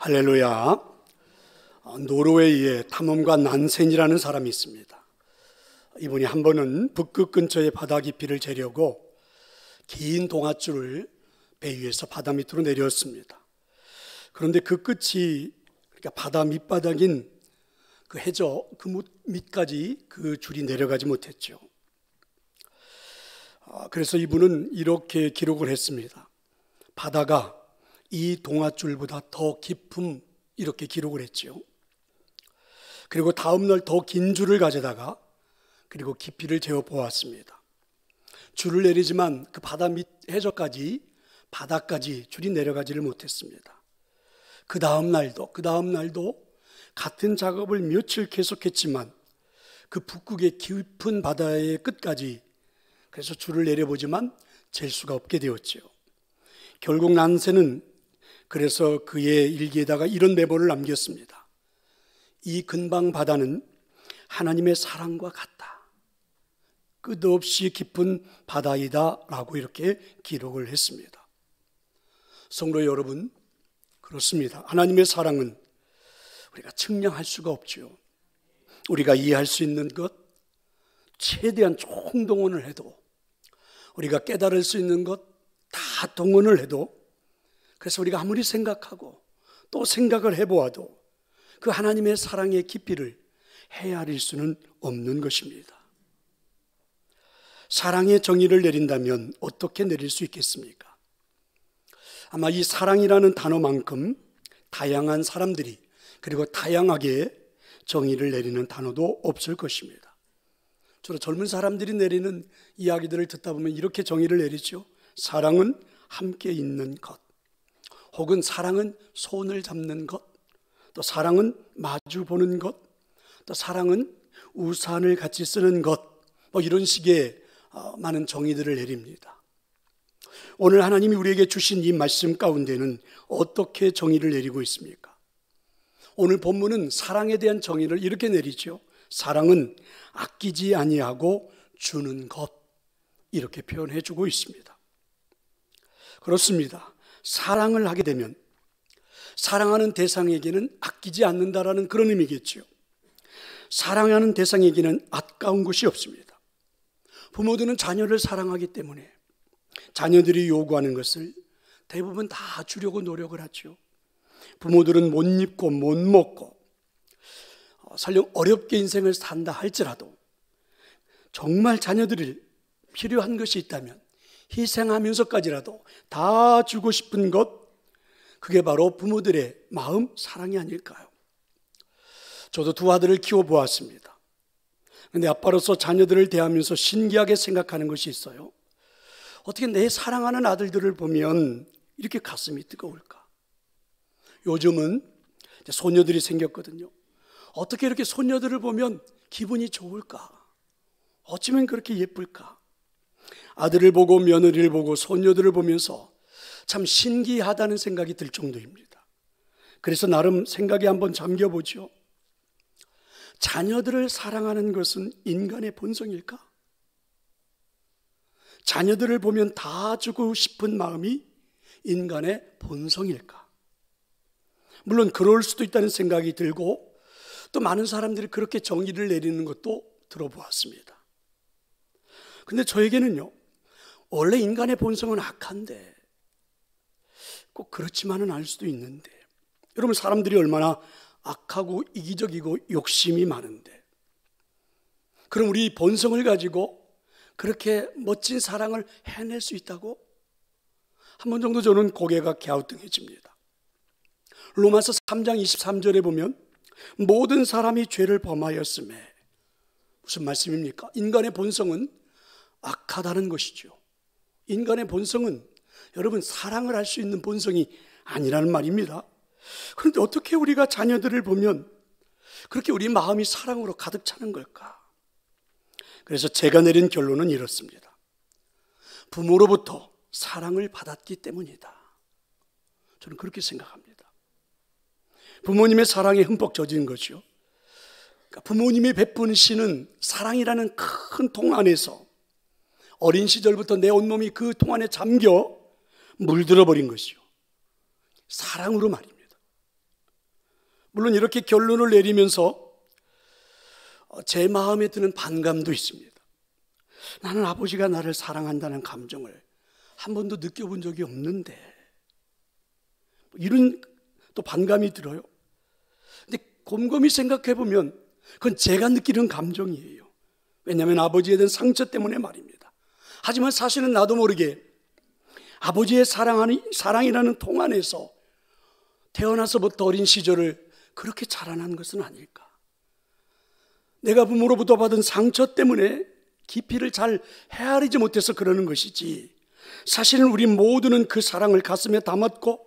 할렐루야. 노르웨이에 탐험가 난센이라는 사람이 있습니다. 이분이 한 번은 북극 근처의 바다 깊이를 재려고 긴 동아줄을 배 위에서 바다 밑으로 내렸습니다. 그런데 그 끝이, 그러니까 바다 밑바닥인 그 해저 그 밑까지 그 줄이 내려가지 못했죠. 그래서 이분은 이렇게 기록을 했습니다. 바다가 이 동아줄보다 더 깊음, 이렇게 기록을 했죠. 그리고 다음날 더 긴 줄을 가져다가 그리고 깊이를 재어 보았습니다. 줄을 내리지만 그 바다 밑 해저까지, 바다까지 줄이 내려가지를 못했습니다. 그 다음 날도 같은 작업을 며칠 계속했지만 그 북극의 깊은 바다의 끝까지, 그래서 줄을 내려보지만 잴 수가 없게 되었죠. 결국 난센은 그래서 그의 일기에다가 이런 메모를 남겼습니다. 이 근방 바다는 하나님의 사랑과 같다. 끝없이 깊은 바다이다 라고 이렇게 기록을 했습니다. 성도 여러분, 그렇습니다. 하나님의 사랑은 우리가 측량할 수가 없죠. 우리가 이해할 수 있는 것, 최대한 총동원을 해도, 우리가 깨달을 수 있는 것 다 동원을 해도, 그래서 우리가 아무리 생각하고 또 생각을 해보아도 그 하나님의 사랑의 깊이를 헤아릴 수는 없는 것입니다. 사랑의 정의를 내린다면 어떻게 내릴 수 있겠습니까? 아마 이 사랑이라는 단어만큼 다양한 사람들이, 그리고 다양하게 정의를 내리는 단어도 없을 것입니다. 주로 젊은 사람들이 내리는 이야기들을 듣다 보면 이렇게 정의를 내리죠. 사랑은 함께 있는 것, 혹은 사랑은 손을 잡는 것, 또 사랑은 마주 보는 것, 또 사랑은 우산을 같이 쓰는 것, 이런 식의 많은 정의들을 내립니다. 오늘 하나님이 우리에게 주신 이 말씀 가운데는 어떻게 정의를 내리고 있습니까? 오늘 본문은 사랑에 대한 정의를 이렇게 내리죠. 사랑은 아끼지 아니하고 주는 것, 이렇게 표현해 주고 있습니다. 그렇습니다. 사랑을 하게 되면 사랑하는 대상에게는 아끼지 않는다라는 그런 의미겠죠. 사랑하는 대상에게는 아까운 것이 없습니다. 부모들은 자녀를 사랑하기 때문에 자녀들이 요구하는 것을 대부분 다 주려고 노력을 하죠. 부모들은 못 입고 못 먹고 설령 어렵게 인생을 산다 할지라도 정말 자녀들이 필요한 것이 있다면 희생하면서까지라도 다 주고 싶은 것, 그게 바로 부모들의 마음, 사랑이 아닐까요? 저도 두 아들을 키워보았습니다. 그런데 아빠로서 자녀들을 대하면서 신기하게 생각하는 것이 있어요. 어떻게 내 사랑하는 아들들을 보면 이렇게 가슴이 뜨거울까? 요즘은 소녀들이 생겼거든요. 어떻게 이렇게 소녀들을 보면 기분이 좋을까? 어쩌면 그렇게 예쁠까? 아들을 보고 며느리를 보고 손녀들을 보면서 참 신기하다는 생각이 들 정도입니다. 그래서 나름 생각에 한번 잠겨보죠. 자녀들을 사랑하는 것은 인간의 본성일까? 자녀들을 보면 다 주고 싶은 마음이 인간의 본성일까? 물론 그럴 수도 있다는 생각이 들고, 또 많은 사람들이 그렇게 정의를 내리는 것도 들어보았습니다. 근데 저에게는요, 원래 인간의 본성은 악한데, 꼭 그렇지만은 않을 수도 있는데, 여러분, 사람들이 얼마나 악하고 이기적이고 욕심이 많은데, 그럼 우리 본성을 가지고 그렇게 멋진 사랑을 해낼 수 있다고? 한 번 정도 저는 고개가 갸우뚱해집니다. 로마서 3장 23절에 보면 모든 사람이 죄를 범하였음에, 무슨 말씀입니까? 인간의 본성은 악하다는 것이죠. 인간의 본성은 여러분 사랑을 할 수 있는 본성이 아니라는 말입니다. 그런데 어떻게 우리가 자녀들을 보면 그렇게 우리 마음이 사랑으로 가득 차는 걸까? 그래서 제가 내린 결론은 이렇습니다. 부모로부터 사랑을 받았기 때문이다. 저는 그렇게 생각합니다. 부모님의 사랑에 흠뻑 젖은 것이요. 그러니까 부모님이 베푸시는 사랑이라는 큰 통 안에서 어린 시절부터 내 온몸이 그 통 안에 잠겨 물들어 버린 것이요. 사랑으로 말입니다. 물론 이렇게 결론을 내리면서 제 마음에 드는 반감도 있습니다. 나는 아버지가 나를 사랑한다는 감정을 한 번도 느껴본 적이 없는데, 이런 또 반감이 들어요. 근데 곰곰이 생각해 보면 그건 제가 느끼는 감정이에요. 왜냐하면 아버지에 대한 상처 때문에 말입니다. 하지만 사실은 나도 모르게 아버지의 사랑이라는 통 안에서 태어나서부터 어린 시절을 그렇게 자라난 것은 아닐까. 내가 부모로부터 받은 상처 때문에 깊이를 잘 헤아리지 못해서 그러는 것이지, 사실은 우리 모두는 그 사랑을 가슴에 담았고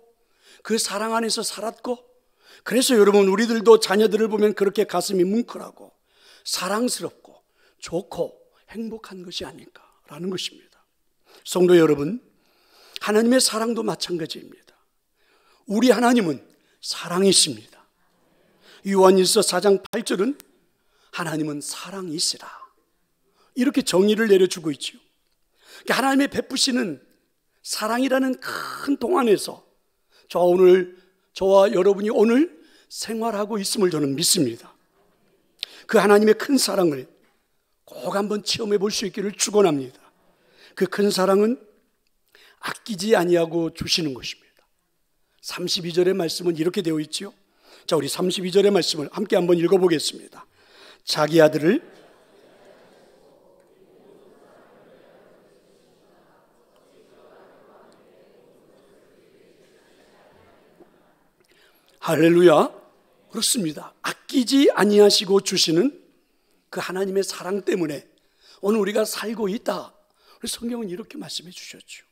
그 사랑 안에서 살았고, 그래서 여러분, 우리들도 자녀들을 보면 그렇게 가슴이 뭉클하고 사랑스럽고 좋고 행복한 것이 아닐까라는 것입니다. 성도 여러분, 하나님의 사랑도 마찬가지입니다. 우리 하나님은 사랑이십니다. 요한일서 4장 8절은 하나님은 사랑이시라, 이렇게 정의를 내려주고 있죠. 하나님의 베푸시는 사랑이라는 큰 통 안에서 저와 여러분이 오늘 생활하고 있음을 저는 믿습니다. 그 하나님의 큰 사랑을 꼭 한번 체험해 볼 수 있기를 축원합니다. 그 큰 사랑은 아끼지 아니하고 주시는 것입니다. 32절의 말씀은 이렇게 되어 있죠. 자, 우리 32절의 말씀을 함께 한번 읽어보겠습니다. 자기 아들을 할렐루야. 그렇습니다. 아끼지 아니하시고 주시는 그 하나님의 사랑 때문에 오늘 우리가 살고 있다. 성경은 이렇게 말씀해 주셨죠.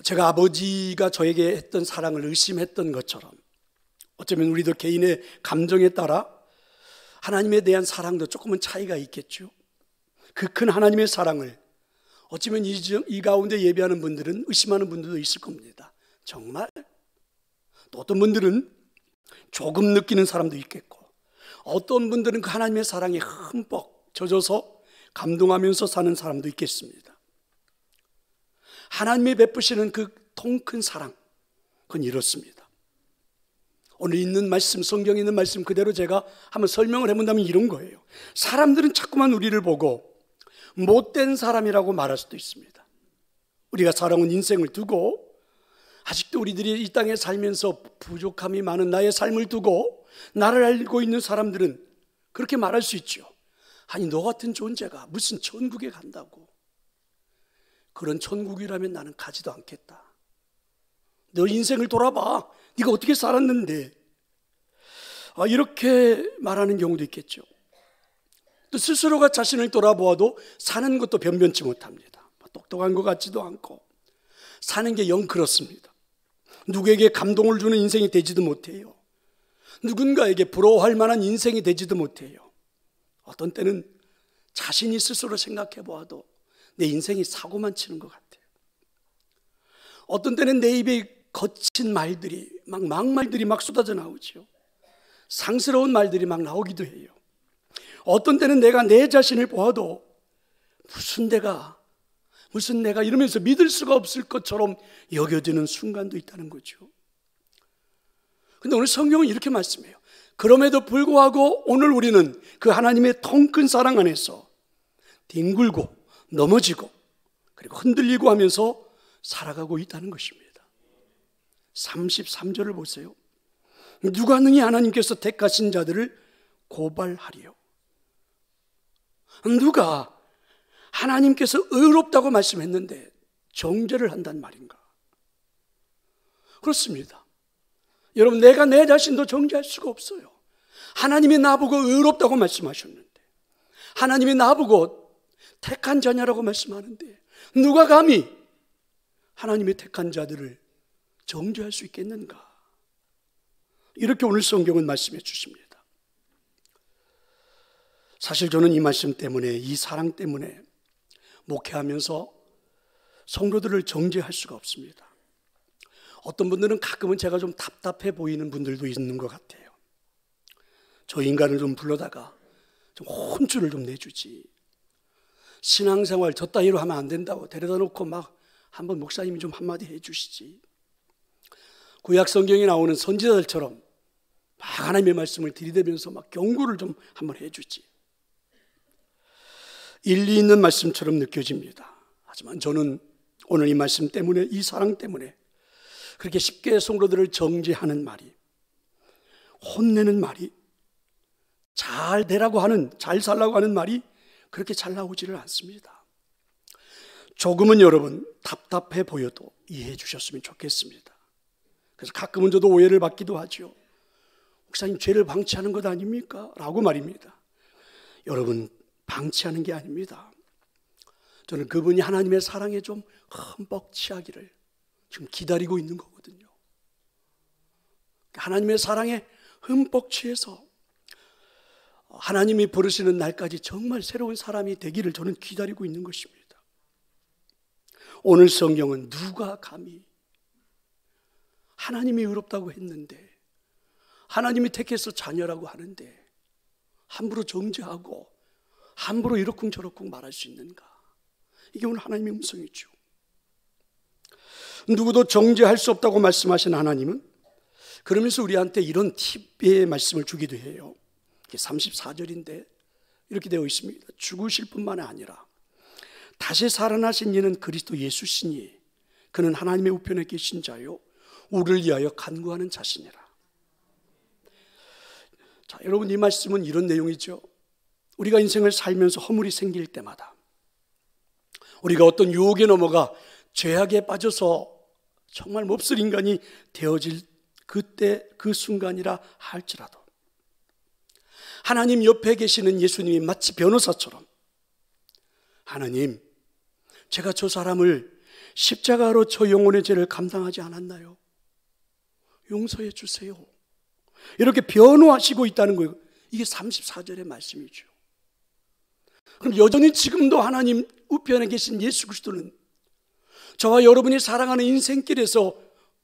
제가 아버지가 저에게 했던 사랑을 의심했던 것처럼 어쩌면 우리도 개인의 감정에 따라 하나님에 대한 사랑도 조금은 차이가 있겠죠. 그 큰 하나님의 사랑을 어쩌면 이 가운데 예배하는 분들은 의심하는 분들도 있을 겁니다. 정말? 또 어떤 분들은 조금 느끼는 사람도 있겠고, 어떤 분들은 그 하나님의 사랑에 흠뻑 젖어서 감동하면서 사는 사람도 있겠습니다. 하나님이 베푸시는 그 통 큰 사랑, 그건 이렇습니다. 오늘 있는 말씀, 성경에 있는 말씀 그대로 제가 한번 설명을 해본다면 이런 거예요. 사람들은 자꾸만 우리를 보고 못된 사람이라고 말할 수도 있습니다. 우리가 살아온 인생을 두고, 아직도 우리들이 이 땅에 살면서 부족함이 많은 나의 삶을 두고 나를 알고 있는 사람들은 그렇게 말할 수 있죠. 아니, 너 같은 존재가 무슨 천국에 간다고. 그런 천국이라면 나는 가지도 않겠다. 너 인생을 돌아봐. 네가 어떻게 살았는데. 이렇게 말하는 경우도 있겠죠. 또 스스로가 자신을 돌아보아도 사는 것도 변변치 못합니다. 똑똑한 것 같지도 않고 사는 게 영 그렇습니다. 누구에게 감동을 주는 인생이 되지도 못해요. 누군가에게 부러워할 만한 인생이 되지도 못해요. 어떤 때는 자신이 스스로 생각해 보아도 내 인생이 사고만 치는 것 같아요. 어떤 때는 내 입에 거친 말들이 막말들이 막 쏟아져 나오죠. 상스러운 말들이 막 나오기도 해요. 어떤 때는 내가 내 자신을 보아도 무슨 내가 이러면서 믿을 수가 없을 것처럼 여겨지는 순간도 있다는 거죠. 근데 오늘 성경은 이렇게 말씀해요. 그럼에도 불구하고 오늘 우리는 그 하나님의 통 큰 사랑 안에서 뒹굴고 넘어지고 그리고 흔들리고 하면서 살아가고 있다는 것입니다. 33절을 보세요. 누가 능히 하나님께서 택하신 자들을 고발하리요. 누가 하나님께서 의롭다고 말씀했는데 정죄를 한단 말인가? 그렇습니다. 여러분, 내가 내 자신도 정죄할 수가 없어요. 하나님이 나보고 의롭다고 말씀하셨는데, 하나님이 나보고 택한 자냐라고 말씀하는데 누가 감히 하나님의 택한 자들을 정죄할 수 있겠는가? 이렇게 오늘 성경은 말씀해 주십니다. 사실 저는 이 말씀 때문에, 이 사랑 때문에 목회하면서 성도들을 정죄할 수가 없습니다. 어떤 분들은 가끔은 제가 좀 답답해 보이는 분들도 있는 것 같아요. 저 인간을 좀 불러다가 좀 혼쭐을 좀 내주지, 신앙생활 저 따위로 하면 안 된다고 데려다 놓고 막 한번 목사님이 좀 한마디 해 주시지. 구약 성경에 나오는 선지자들처럼 막 하나님의 말씀을 들이대면서 막 경고를 좀 한번 해주지. 일리 있는 말씀처럼 느껴집니다. 하지만 저는 오늘 이 말씀 때문에, 이 사랑 때문에 그렇게 쉽게 성도들을 정죄하는 말이, 혼내는 말이, 잘 되라고 하는, 잘 살라고 하는 말이 그렇게 잘 나오지를 않습니다. 조금은 여러분 답답해 보여도 이해해 주셨으면 좋겠습니다. 그래서 가끔은 저도 오해를 받기도 하죠. 목사님, 죄를 방치하는 것 아닙니까? 라고 말입니다. 여러분, 방치하는 게 아닙니다. 저는 그분이 하나님의 사랑에 좀 흠뻑 취하기를 지금 기다리고 있는 거거든요. 하나님의 사랑에 흠뻑 취해서 하나님이 부르시는 날까지 정말 새로운 사람이 되기를 저는 기다리고 있는 것입니다. 오늘 성경은 누가 감히 하나님이 의롭다고 했는데, 하나님이 택해서 자녀라고 하는데 함부로 정죄하고 함부로 이러쿵저러쿵 말할 수 있는가? 이게 오늘 하나님의 음성이죠. 누구도 정죄할 수 없다고 말씀하신 하나님은 그러면서 우리한테 이런 팁의 말씀을 주기도 해요. 34절인데 이렇게 되어 있습니다. 죽으실 뿐만 아니라 다시 살아나신 이는 그리스도 예수시니 그는 하나님의 우편에 계신 자요 우리를 위하여 간구하는 자시니라. 자, 여러분, 이 말씀은 이런 내용이죠. 우리가 인생을 살면서 허물이 생길 때마다, 우리가 어떤 유혹에 넘어가 죄악에 빠져서 정말 몹쓸 인간이 되어질 그때, 그 순간이라 할지라도 하나님 옆에 계시는 예수님이 마치 변호사처럼, 하나님, 제가 저 사람을 십자가로 저 영혼의 죄를 감당하지 않았나요? 용서해 주세요. 이렇게 변호하시고 있다는 거예요. 이게 34절의 말씀이죠. 그럼 여전히 지금도 하나님 우편에 계신 예수 그리스도는 저와 여러분이 살아가는 인생길에서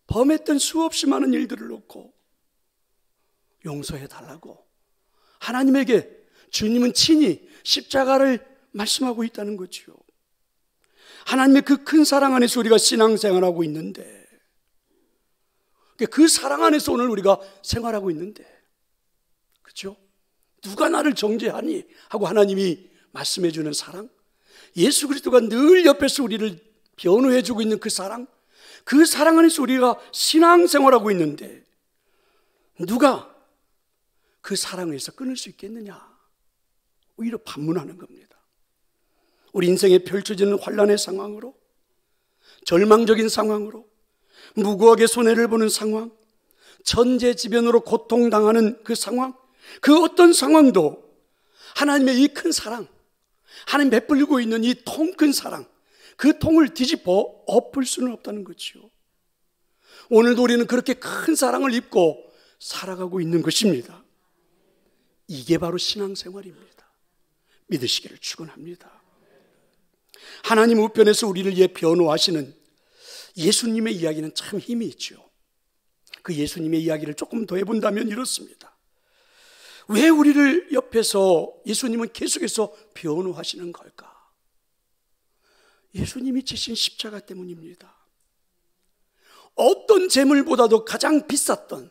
범했던 수없이 많은 일들을 놓고 용서해 달라고 하나님에게 주님은 친히 십자가를 말씀하고 있다는 거죠. 하나님의 그 큰 사랑 안에서 우리가 신앙생활하고 있는데, 그 사랑 안에서 오늘 우리가 생활하고 있는데, 그렇죠? 누가 나를 정죄하니? 하고 하나님이 말씀해 주는 사랑, 예수 그리스도가 늘 옆에서 우리를 변호해 주고 있는 그 사랑, 그 사랑 안에서 우리가 신앙생활하고 있는데 누가 그 사랑에서 끊을 수 있겠느냐? 오히려 반문하는 겁니다. 우리 인생에 펼쳐지는 환난의 상황으로, 절망적인 상황으로, 무고하게 손해를 보는 상황, 천재지변으로 고통당하는 그 상황, 그 어떤 상황도 하나님의 이 큰 사랑, 하나님 베풀고 있는 이 통 큰 사랑, 그 통을 뒤집어 엎을 수는 없다는 거죠. 오늘도 우리는 그렇게 큰 사랑을 입고 살아가고 있는 것입니다. 이게 바로 신앙생활입니다. 믿으시기를 축원합니다. 하나님 우편에서 우리를 위해 변호하시는 예수님의 이야기는 참 힘이 있죠. 그 예수님의 이야기를 조금 더 해본다면 이렇습니다. 왜 우리를 옆에서 예수님은 계속해서 변호하시는 걸까? 예수님이 지신 십자가 때문입니다. 어떤 재물보다도 가장 비쌌던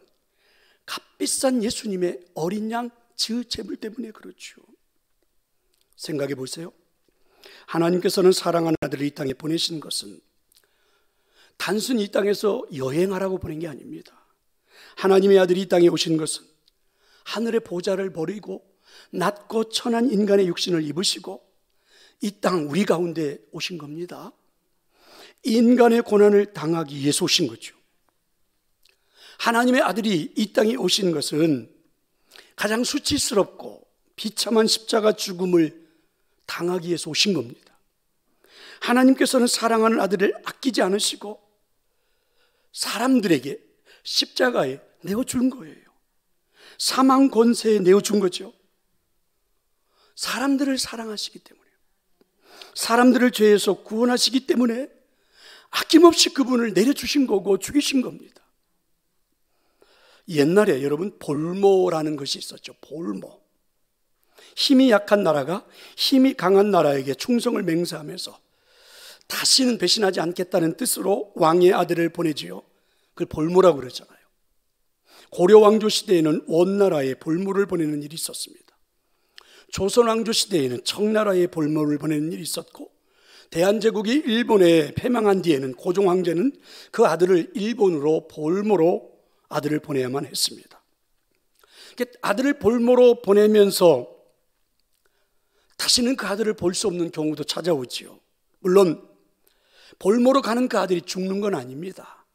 값비싼 예수님의 어린 양 그 재물 때문에 그렇죠. 생각해 보세요. 하나님께서는 사랑하는 아들을 이 땅에 보내신 것은 단순히 이 땅에서 여행하라고 보낸 게 아닙니다. 하나님의 아들이 이 땅에 오신 것은 하늘의 보좌를 버리고 낮고 천한 인간의 육신을 입으시고 이 땅 우리 가운데 오신 겁니다. 인간의 고난을 당하기 위해서 오신 거죠. 하나님의 아들이 이 땅에 오신 것은 가장 수치스럽고 비참한 십자가 죽음을 당하기 위해서 오신 겁니다. 하나님께서는 사랑하는 아들을 아끼지 않으시고 사람들에게 십자가에 내어준 거예요. 사망 권세에 내어준 거죠. 사람들을 사랑하시기 때문에, 사람들을 죄에서 구원하시기 때문에 아낌없이 그분을 내려주신 거고 죽이신 겁니다. 옛날에 여러분 볼모라는 것이 있었죠. 볼모. 힘이 약한 나라가 힘이 강한 나라에게 충성을 맹세하면서 다시는 배신하지 않겠다는 뜻으로 왕의 아들을 보내지요. 그걸 볼모라고 그러잖아요. 고려 왕조 시대에는 원나라에 볼모를 보내는 일이 있었습니다. 조선 왕조 시대에는 청나라에 볼모를 보내는 일이 있었고, 대한제국이 일본에 패망한 뒤에는 고종 황제는 그 아들을 일본으로 볼모로 아들을 보내야만 했습니다. 아들을 볼모로 보내면서 다시는 그 아들을 볼 수 없는 경우도 찾아오지요. 물론 볼모로 가는 그 아들이 죽는 건 아닙니다.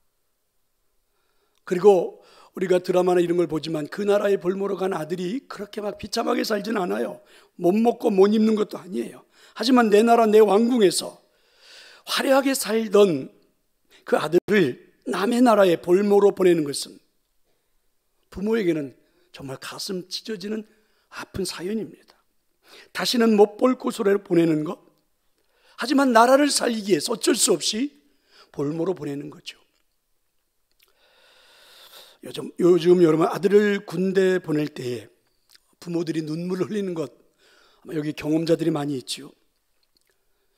그리고 우리가 드라마나 이런 걸 보지만 그 나라에 볼모로 간 아들이 그렇게 막 비참하게 살진 않아요. 못 먹고 못 입는 것도 아니에요. 하지만 내 나라 내 왕궁에서 화려하게 살던 그 아들을 남의 나라에 볼모로 보내는 것은 부모에게는 정말 가슴 찢어지는 아픈 사연입니다. 다시는 못 볼 곳으로 보내는 것, 하지만 나라를 살리기 위해서 어쩔 수 없이 볼모로 보내는 거죠. 요즘 여러분 아들을 군대 보낼 때에 부모들이 눈물을 흘리는 것, 아마 여기 경험자들이 많이 있지요.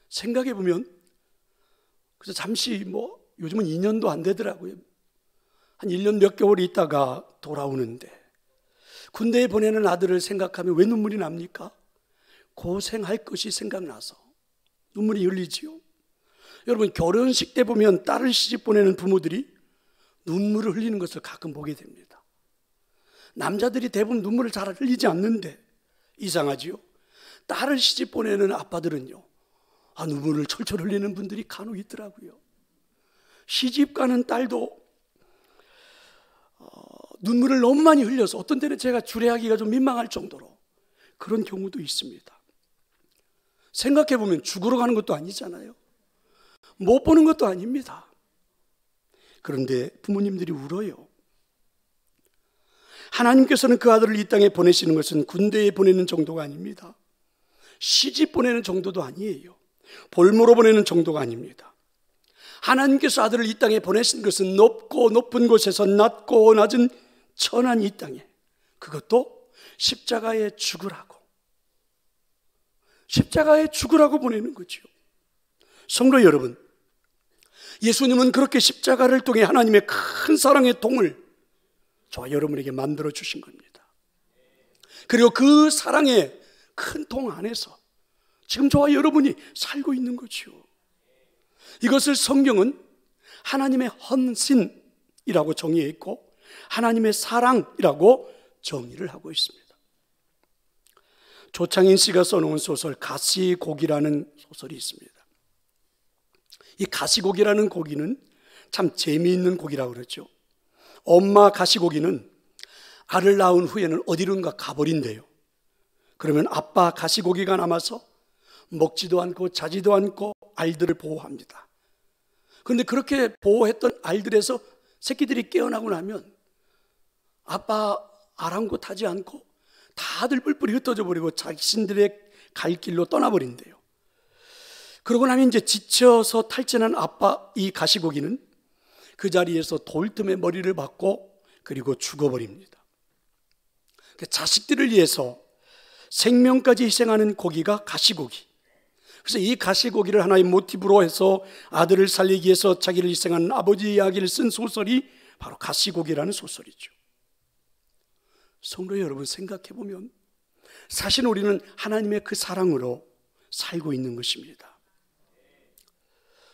생각해 보면 그래서 잠시 요즘은 2년도 안 되더라고요. 한 1년 몇 개월 있다가 돌아오는데 군대에 보내는 아들을 생각하면 왜 눈물이 납니까? 고생할 것이 생각나서 눈물이 흘리지요. 여러분 결혼식 때 보면 딸을 시집 보내는 부모들이 눈물을 흘리는 것을 가끔 보게 됩니다. 남자들이 대부분 눈물을 잘 흘리지 않는데 이상하지요. 딸을 시집 보내는 아빠들은요, 눈물을 철철 흘리는 분들이 간혹 있더라고요. 시집 가는 딸도 눈물을 너무 많이 흘려서 어떤 때는 제가 주례하기가 좀 민망할 정도로 그런 경우도 있습니다. 생각해보면 죽으러 가는 것도 아니잖아요. 못 보는 것도 아닙니다. 그런데 부모님들이 울어요. 하나님께서는 그 아들을 이 땅에 보내시는 것은 군대에 보내는 정도가 아닙니다. 시집 보내는 정도도 아니에요. 볼모로 보내는 정도가 아닙니다. 하나님께서 아들을 이 땅에 보내신 것은 높고 높은 곳에서 낮고 낮은 천한 이 땅에, 그것도 십자가에 죽으라고 보내는 거죠. 성도 여러분, 예수님은 그렇게 십자가를 통해 하나님의 큰 사랑의 통을 저와 여러분에게 만들어 주신 겁니다. 그리고 그 사랑의 큰 통 안에서 지금 저와 여러분이 살고 있는 거죠. 이것을 성경은 하나님의 헌신이라고 정의했고 하나님의 사랑이라고 정의를 하고 있습니다. 조창인 씨가 써놓은 소설 가시고기라는 소설이 있습니다. 이 가시고기라는 고기는 참 재미있는 고기라고 그러죠. 엄마 가시고기는 알을 낳은 후에는 어디론가 가버린대요. 그러면 아빠 가시고기가 남아서 먹지도 않고 자지도 않고 알들을 보호합니다. 그런데 그렇게 보호했던 알들에서 새끼들이 깨어나고 나면 아빠 아랑곳하지 않고 다들 뿔뿔이 흩어져 버리고 자신들의 갈 길로 떠나버린대요. 그러고 나면 이제 지쳐서 탈진한 아빠 이 가시고기는 그 자리에서 돌틈에 머리를 박고 그리고 죽어버립니다. 자식들을 위해서 생명까지 희생하는 고기가 가시고기. 그래서 이 가시고기를 하나의 모티브로 해서 아들을 살리기 위해서 자기를 희생하는 아버지 이야기를 쓴 소설이 바로 가시고기라는 소설이죠. 성도 여러분, 생각해 보면 사실 우리는 하나님의 그 사랑으로 살고 있는 것입니다.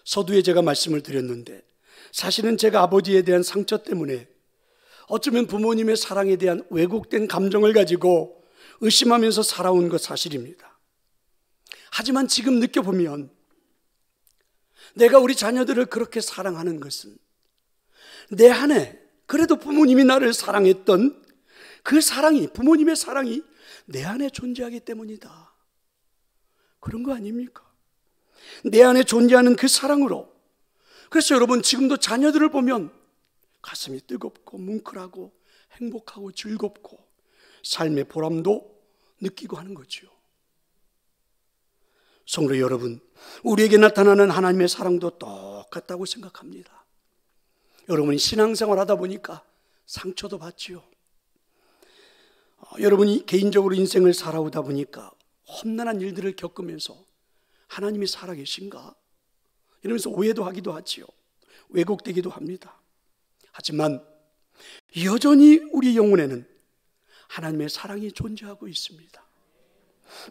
서두에 제가 말씀을 드렸는데 사실은 제가 아버지에 대한 상처 때문에 어쩌면 부모님의 사랑에 대한 왜곡된 감정을 가지고 의심하면서 살아온 것 사실입니다. 하지만 지금 느껴보면 내가 우리 자녀들을 그렇게 사랑하는 것은 내 안에 그래도 부모님이 나를 사랑했던 그 사랑이, 부모님의 사랑이 내 안에 존재하기 때문이다. 그런 거 아닙니까? 내 안에 존재하는 그 사랑으로. 그래서 여러분 지금도 자녀들을 보면 가슴이 뜨겁고 뭉클하고 행복하고 즐겁고 삶의 보람도 느끼고 하는 거죠. 성도 여러분, 우리에게 나타나는 하나님의 사랑도 똑같다고 생각합니다. 여러분이 신앙생활 하다 보니까 상처도 받지요. 여러분이 개인적으로 인생을 살아오다 보니까 험난한 일들을 겪으면서 하나님이 살아계신가? 이러면서 오해도 하기도 하지요. 왜곡되기도 합니다. 하지만 여전히 우리 영혼에는 하나님의 사랑이 존재하고 있습니다.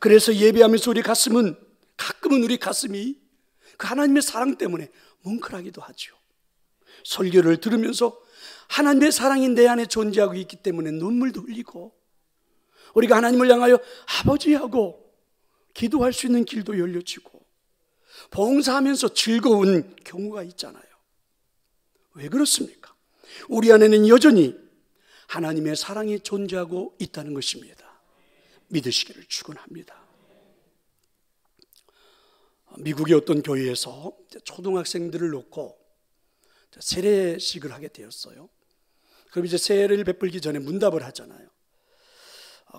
그래서 예배하면서 가끔은 우리 가슴이 그 하나님의 사랑 때문에 뭉클하기도 하죠. 설교를 들으면서 하나님의 사랑이 내 안에 존재하고 있기 때문에 눈물도 흘리고, 우리가 하나님을 향하여 아버지하고 기도할 수 있는 길도 열려지고, 봉사하면서 즐거운 경우가 있잖아요. 왜 그렇습니까? 우리 안에는 여전히 하나님의 사랑이 존재하고 있다는 것입니다. 믿으시기를 축원합니다. 미국의 어떤 교회에서 초등학생들을 놓고 세례식을 하게 되었어요. 그럼 이제 세례를 베풀기 전에 문답을 하잖아요.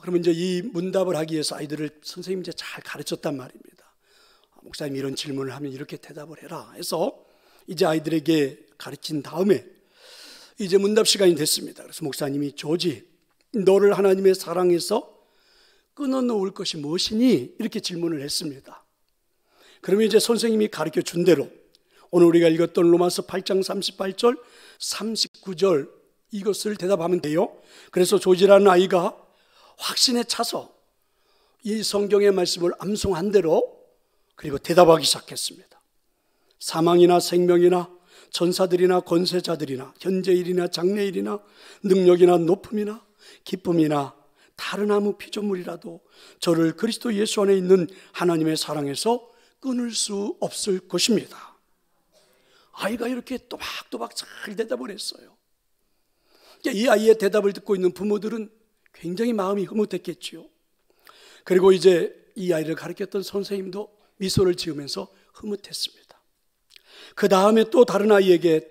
그러면 이제 이 문답을 하기 위해서 아이들을 선생님이 이제 잘 가르쳤단 말입니다. 목사님 이런 질문을 하면 이렇게 대답을 해라 해서 이제 아이들에게 가르친 다음에 이제 문답 시간이 됐습니다. 그래서 목사님이 조지, 너를 하나님의 사랑에서 끊어놓을 것이 무엇이니? 이렇게 질문을 했습니다. 그러면 이제 선생님이 가르쳐 준 대로 오늘 우리가 읽었던 로마서 8장 38절, 39절 이것을 대답하면 돼요. 그래서 조지라는 아이가 확신에 차서 이 성경의 말씀을 암송한 대로 그리고 대답하기 시작했습니다. 사망이나 생명이나 전사들이나 권세자들이나 현재일이나 장래일이나 능력이나 높음이나 기쁨이나 다른 아무 피조물이라도 저를 그리스도 예수 안에 있는 하나님의 사랑에서 끊을 수 없을 것입니다. 아이가 이렇게 또박또박 잘 대답을 했어요. 이 아이의 대답을 듣고 있는 부모들은 굉장히 마음이 흐뭇했겠지요. 그리고 이제 이 아이를 가르쳤던 선생님도 미소를 지으면서 흐뭇했습니다. 그 다음에 또 다른 아이에게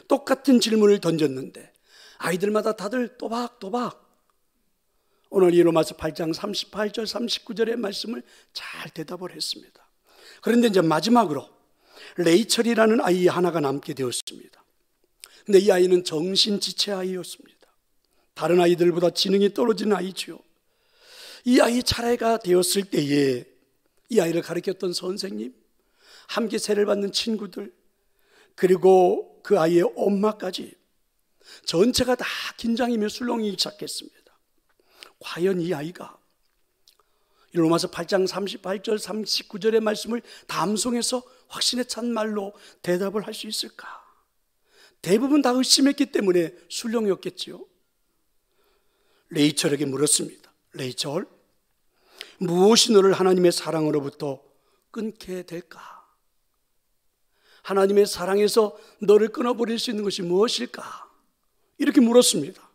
똑같은 질문을 던졌는데 아이들마다 다들 또박또박 오늘 이 로마서 8장 38절 39절의 말씀을 잘 대답을 했습니다. 그런데 이제 마지막으로 레이첼이라는 아이 하나가 남게 되었습니다. 근데 이 아이는 정신지체 아이였습니다. 다른 아이들보다 지능이 떨어진 아이죠. 이 아이 차례가 되었을 때에 이 아이를 가르쳤던 선생님, 함께 세례를 받는 친구들, 그리고 그 아이의 엄마까지 전체가 다 긴장이며 술렁이기 시작했습니다. 과연 이 아이가 로마서 8장 38절 39절의 말씀을 다 암송해서 확신에 찬 말로 대답을 할 수 있을까? 대부분 다 의심했기 때문에 술렁이었겠지요. 레이첼에게 물었습니다. 레이첼, 무엇이 너를 하나님의 사랑으로부터 끊게 될까? 하나님의 사랑에서 너를 끊어버릴 수 있는 것이 무엇일까? 이렇게 물었습니다.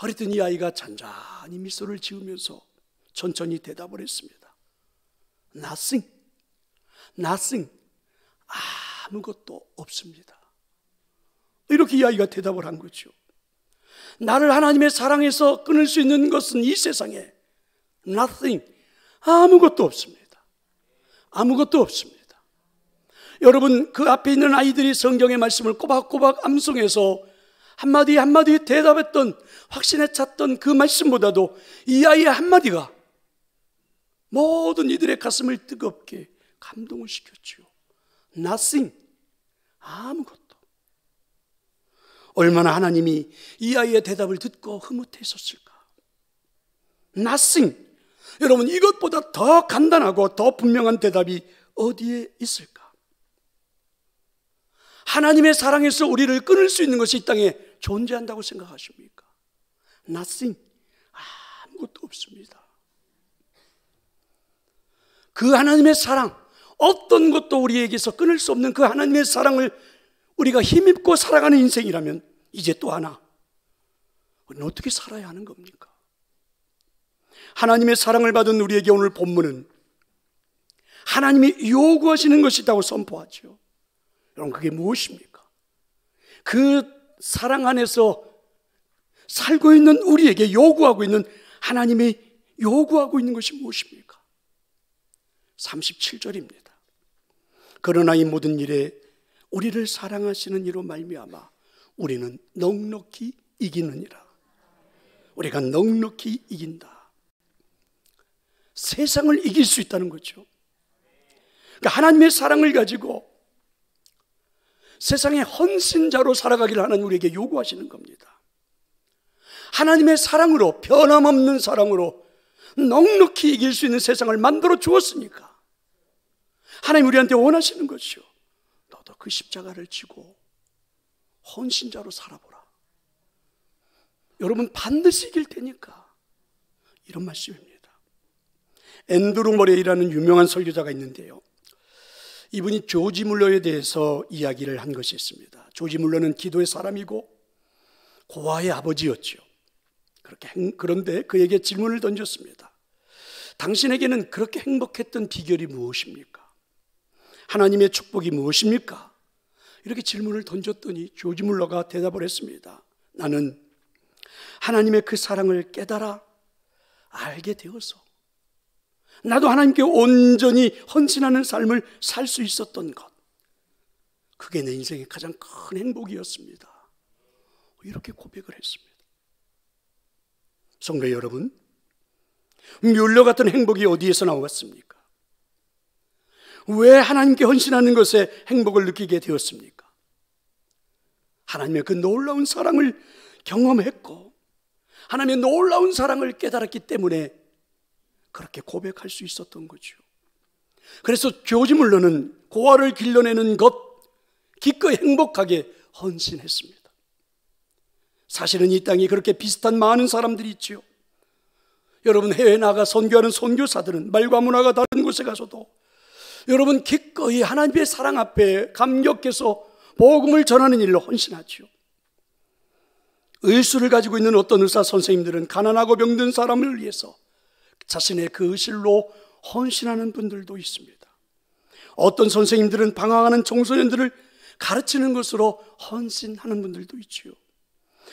그랬더니 이 아이가 잔잔히 미소를 지으면서 천천히 대답을 했습니다. Nothing. 아무것도 없습니다. 이렇게 이 아이가 대답을 한 거죠. 나를 하나님의 사랑에서 끊을 수 있는 것은 이 세상에 nothing, 아무것도 없습니다. 아무것도 없습니다. 여러분, 그 앞에 있는 아이들이 성경의 말씀을 꼬박꼬박 암송해서 한마디 한마디 대답했던, 확신에 찼던 그 말씀보다도 이 아이의 한마디가 모든 이들의 가슴을 뜨겁게 감동을 시켰죠. Nothing, 아무것도. 얼마나 하나님이 이 아이의 대답을 듣고 흐뭇했었을까. Nothing. 여러분, 이것보다 더 간단하고 더 분명한 대답이 어디에 있을까? 하나님의 사랑에서 우리를 끊을 수 있는 것이 이 땅에 존재한다고 생각하십니까? Nothing. 아무것도 없습니다. 그 하나님의 사랑, 어떤 것도 우리에게서 끊을 수 없는 그 하나님의 사랑을 우리가 힘입고 살아가는 인생이라면 이제 또 하나, 우리는 어떻게 살아야 하는 겁니까? 하나님의 사랑을 받은 우리에게 오늘 본문은 하나님이 요구하시는 것이 있다고 선포하죠. 여러분, 그게 무엇입니까? 그 사랑 안에서 살고 있는 우리에게 요구하고 있는, 하나님이 요구하고 있는 것이 무엇입니까? 37절입니다. 그러나 이 모든 일에 우리를 사랑하시는 이로 말미암아 우리는 넉넉히 이기느니라. 우리가 넉넉히 이긴다. 세상을 이길 수 있다는 거죠. 그러니까 하나님의 사랑을 가지고 세상의 헌신자로 살아가기를 하나님 우리에게 요구하시는 겁니다. 하나님의 사랑으로, 변함없는 사랑으로 넉넉히 이길 수 있는 세상을 만들어 주었으니까 하나님 우리한테 원하시는 것이요, 너도 그 십자가를 지고 헌신자로 살아보라. 여러분 반드시 이길 테니까, 이런 말씀입니다. 앤드루 머레이라는 유명한 설교자가 있는데요, 이분이 조지 물러에 대해서 이야기를 한 것이 있습니다. 조지 물러는 기도의 사람이고 고아의 아버지였죠. 그런데 그에게 질문을 던졌습니다. 당신에게는 그렇게 행복했던 비결이 무엇입니까? 하나님의 축복이 무엇입니까? 이렇게 질문을 던졌더니 조지 물러가 대답을 했습니다. 나는 하나님의 그 사랑을 깨달아 알게 되어서 나도 하나님께 온전히 헌신하는 삶을 살 수 있었던 것, 그게 내 인생의 가장 큰 행복이었습니다. 이렇게 고백을 했습니다. 성도 여러분, 뮬러 같은 행복이 어디에서 나왔습니까? 왜 하나님께 헌신하는 것에 행복을 느끼게 되었습니까? 하나님의 그 놀라운 사랑을 경험했고 하나님의 놀라운 사랑을 깨달았기 때문에 그렇게 고백할 수 있었던 거죠. 그래서 조지 물러는 고아를 길러내는 것 기꺼이 행복하게 헌신했습니다. 사실은 이 땅에 그렇게 비슷한 많은 사람들이 있지요. 여러분 해외에 나가 선교하는 선교사들은 말과 문화가 다른 곳에 가서도 여러분 기꺼이 하나님의 사랑 앞에 감격해서 복음을 전하는 일로 헌신하죠. 의술을 가지고 있는 어떤 의사 선생님들은 가난하고 병든 사람을 위해서 자신의 그 의술로 헌신하는 분들도 있습니다. 어떤 선생님들은 방황하는 청소년들을 가르치는 것으로 헌신하는 분들도 있지요.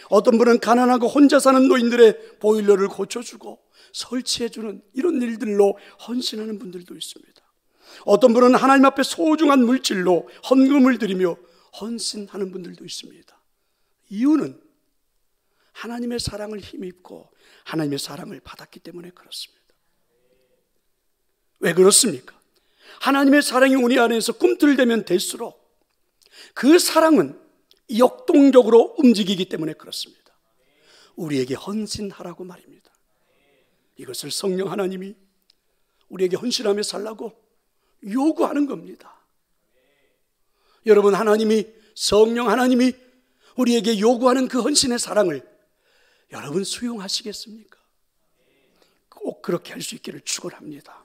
어떤 분은 가난하고 혼자 사는 노인들의 보일러를 고쳐주고 설치해주는 이런 일들로 헌신하는 분들도 있습니다. 어떤 분은 하나님 앞에 소중한 물질로 헌금을 드리며 헌신하는 분들도 있습니다. 이유는 하나님의 사랑을 힘입고 하나님의 사랑을 받았기 때문에 그렇습니다. 왜 그렇습니까? 하나님의 사랑이 우리 안에서 꿈틀대면 될수록 그 사랑은 역동적으로 움직이기 때문에 그렇습니다. 우리에게 헌신하라고 말입니다. 이것을 성령 하나님이 우리에게 헌신하며 살라고 요구하는 겁니다. 여러분, 하나님이, 성령 하나님이 우리에게 요구하는 그 헌신의 사랑을 여러분 수용하시겠습니까? 꼭 그렇게 할 수 있기를 축원합니다.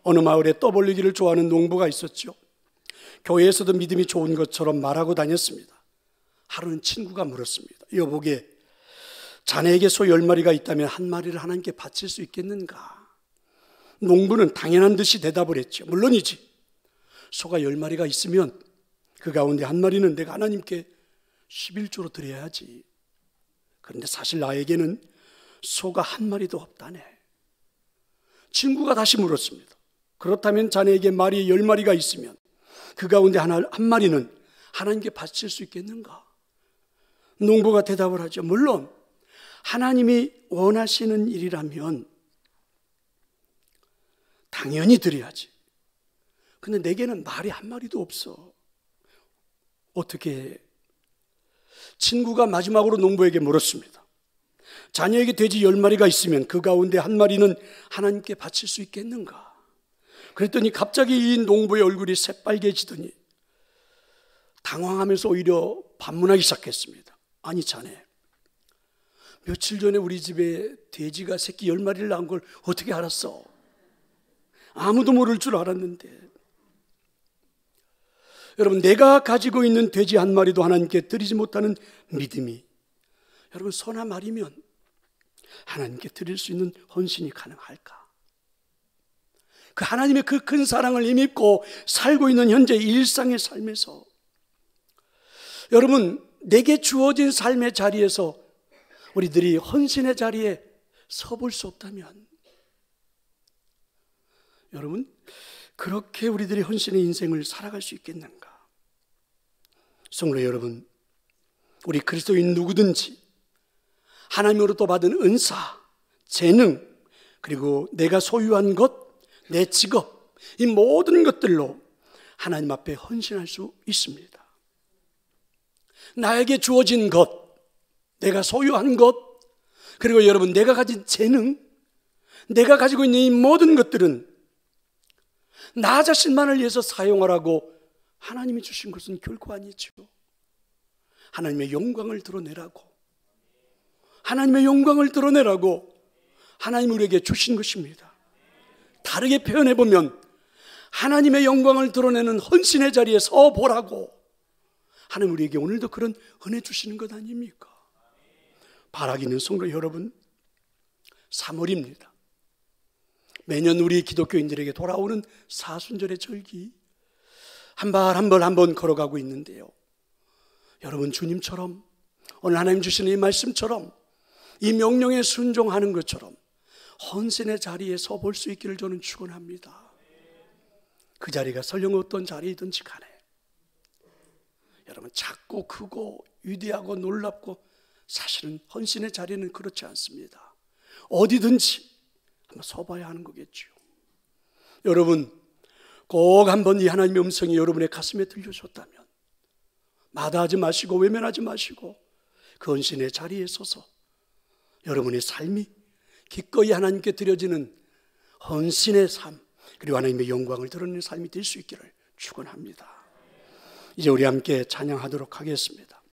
어느 마을에 떠벌리기를 좋아하는 농부가 있었죠. 교회에서도 믿음이 좋은 것처럼 말하고 다녔습니다. 하루는 친구가 물었습니다. 여보게, 자네에게 소 10마리가 있다면 한 마리를 하나님께 바칠 수 있겠는가? 농부는 당연한 듯이 대답을 했죠. 물론이지. 소가 10마리가 있으면 그 가운데 한 마리는 내가 하나님께 11조로 드려야지. 그런데 사실 나에게는 소가 한 마리도 없다네. 친구가 다시 물었습니다. 그렇다면 자네에게 말이 10마리가 있으면 그 가운데 한 마리는 하나님께 바칠 수 있겠는가? 농부가 대답을 하죠. 물론 하나님이 원하시는 일이라면 당연히 드려야지. 근데 내게는 말이 한 마리도 없어. 어떻게 해? 친구가 마지막으로 농부에게 물었습니다. 자녀에게 돼지 10마리가 있으면 그 가운데 한 마리는 하나님께 바칠 수 있겠는가? 그랬더니 갑자기 이 농부의 얼굴이 새빨개지더니 당황하면서 오히려 반문하기 시작했습니다. 아니 자네, 며칠 전에 우리 집에 돼지가 새끼 10마리를 낳은 걸 어떻게 알았어? 아무도 모를 줄 알았는데. 여러분, 내가 가지고 있는 돼지 한 마리도 하나님께 드리지 못하는 믿음이, 여러분 소나 말이면 하나님께 드릴 수 있는 헌신이 가능할까? 그 하나님의 그 큰 사랑을 힘입고 살고 있는 현재 일상의 삶에서 여러분, 내게 주어진 삶의 자리에서 우리들이 헌신의 자리에 서볼 수 없다면, 여러분 그렇게 우리들이 헌신의 인생을 살아갈 수 있겠는가? 성도 여러분, 우리 그리스도인 누구든지 하나님으로부터 받은 은사, 재능, 그리고 내가 소유한 것, 내 직업, 이 모든 것들로 하나님 앞에 헌신할 수 있습니다. 나에게 주어진 것, 내가 소유한 것, 그리고 여러분 내가 가진 재능, 내가 가지고 있는 이 모든 것들은 나 자신만을 위해서 사용하라고 하나님이 주신 것은 결코 아니죠. 하나님의 영광을 드러내라고, 하나님의 영광을 드러내라고 하나님 우리에게 주신 것입니다. 다르게 표현해보면 하나님의 영광을 드러내는 헌신의 자리에 서 보라고 하나님 우리에게 오늘도 그런 은혜 주시는 것 아닙니까? 바라기 있는 성도 여러분, 3월입니다. 매년 우리 기독교인들에게 돌아오는 사순절의 절기, 한 발 한 발 한 번 걸어가고 있는데요, 여러분 주님처럼 오늘 하나님 주시는 이 말씀처럼 이 명령에 순종하는 것처럼 헌신의 자리에 서 볼 수 있기를 저는 축원합니다. 그 자리가 설령 어떤 자리이든지 간에 여러분 작고 크고 위대하고 놀랍고 사실은 헌신의 자리는 그렇지 않습니다. 어디든지 한번 서봐야 하는 거겠죠. 여러분 꼭 한번 이 하나님의 음성이 여러분의 가슴에 들려줬다면 마다하지 마시고 외면하지 마시고 그 헌신의 자리에 서서 여러분의 삶이 기꺼이 하나님께 드려지는 헌신의 삶, 그리고 하나님의 영광을 드러내는 삶이 될 수 있기를 축원합니다. 이제 우리 함께 찬양하도록 하겠습니다.